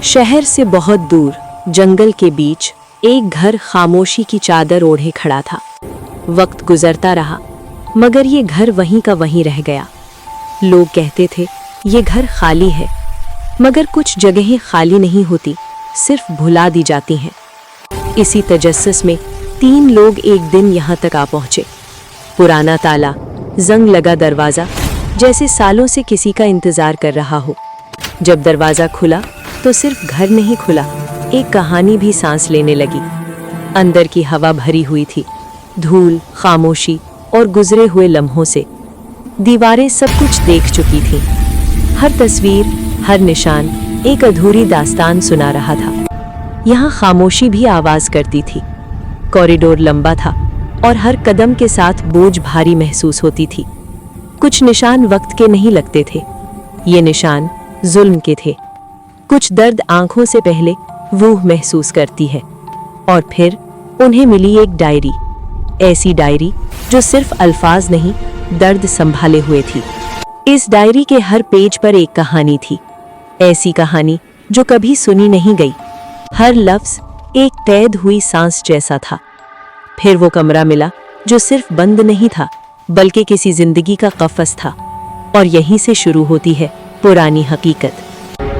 शहर से बहुत दूर जंगल के बीच एक घर खामोशी की चादर ओढ़े खड़ा था। वक्त गुजरता रहा मगर ये घर वहीं का वहीं रह गया। लोग कहते थे ये घर खाली है, मगर कुछ जगहें खाली नहीं होती, सिर्फ भुला दी जाती हैं। इसी तजस्सुस में 3 लोग एक दिन यहाँ तक आ पहुँचे। पुराना ताला, जंग लगा दरवाज़ा, जैसे सालों से किसी का इंतज़ार कर रहा हो। जब दरवाज़ा खुला तो सिर्फ घर नहीं खुला, एक कहानी भी सांस लेने लगी। अंदर की हवा भरी हुई थी, धूल, खामोशी और गुजरे हुए लम्हों से। दीवारें सब कुछ देख चुकी थीं। हर तस्वीर, हर निशान एक अधूरी दास्तान सुना रहा था। यहाँ खामोशी भी आवाज़ करती थी। कॉरिडोर लंबा था और हर कदम के साथ बोझ भारी महसूस होती थी। कुछ निशान वक्त के नहीं लगते थे, ये निशान जुल्म के थे। कुछ दर्द आंखों से पहले रूह महसूस करती है। और फिर उन्हें मिली एक डायरी, ऐसी डायरी जो सिर्फ अल्फाज नहीं, दर्द संभाले हुए थी। इस डायरी के हर पेज पर एक कहानी थी, ऐसी कहानी जो कभी सुनी नहीं गई। हर लफ्ज एक कैद हुई सांस जैसा था। फिर वो कमरा मिला जो सिर्फ बंद नहीं था, बल्कि किसी जिंदगी का कफस था। और यहीं से शुरू होती है पुरानी हकीकत।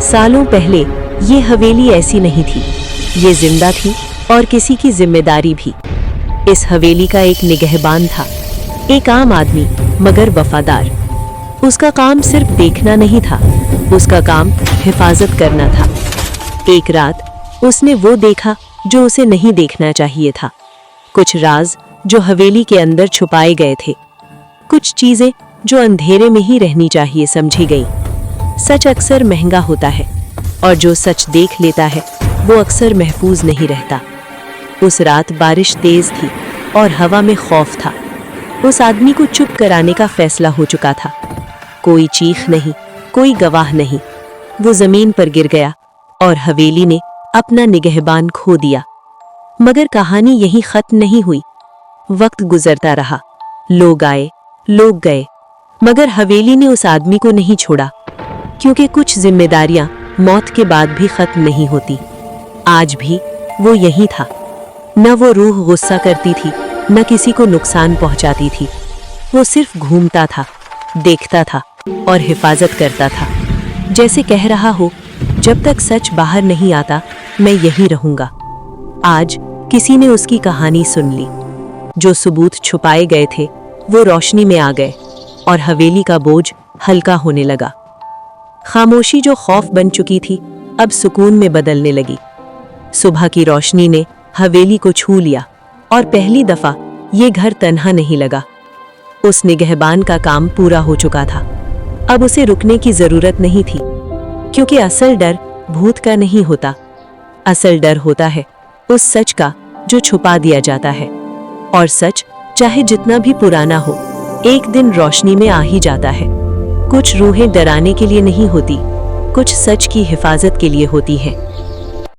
सालों पहले ये हवेली ऐसी नहीं थी, ये जिंदा थी और किसी की जिम्मेदारी भी। इस हवेली का एक निगहबान था, एक आम आदमी मगर वफादार। उसका काम सिर्फ देखना नहीं था, उसका काम हिफाजत करना था। एक रात उसने वो देखा जो उसे नहीं देखना चाहिए था। कुछ राज जो हवेली के अंदर छुपाए गए थे, कुछ चीजें जो अंधेरे में ही रहनी चाहिए समझी गई। सच अक्सर महंगा होता है और जो सच देख लेता है वो अक्सर महफूज नहीं रहता। उस रात बारिश तेज थी और हवा में खौफ था। उस आदमी को चुप कराने का फैसला हो चुका था। कोई चीख नहीं, कोई गवाह नहीं। वो जमीन पर गिर गया और हवेली ने अपना निगहबान खो दिया। मगर कहानी यहीं खत्म नहीं हुई। वक्त गुजरता रहा, लोग आए, लोग गए, मगर हवेली ने उस आदमी को नहीं छोड़ा, क्योंकि कुछ जिम्मेदारियां मौत के बाद भी खत्म नहीं होती। आज भी वो यही था। न वो रूह गुस्सा करती थी, न किसी को नुकसान पहुंचाती थी। वो सिर्फ घूमता था, देखता था और हिफाजत करता था। जैसे कह रहा हो, जब तक सच बाहर नहीं आता मैं यहीं रहूंगा। आज किसी ने उसकी कहानी सुन ली। जो सबूत छुपाए गए थे वो रोशनी में आ गए और हवेली का बोझ हल्का होने लगा। खामोशी जो खौफ बन चुकी थी अब सुकून में बदलने लगी। सुबह की रोशनी ने हवेली को छू लिया और पहली दफा ये घर तन्हा नहीं लगा। उस निगहबान का काम पूरा हो चुका था। अब उसे रुकने की जरूरत नहीं थी, क्योंकि असल डर भूत का नहीं होता, असल डर होता है उस सच का जो छुपा दिया जाता है। और सच चाहे जितना भी पुराना हो, एक दिन रोशनी में आ ही जाता है। कुछ रूहें डराने के लिए नहीं होती, कुछ सच की हिफाजत के लिए होती हैं।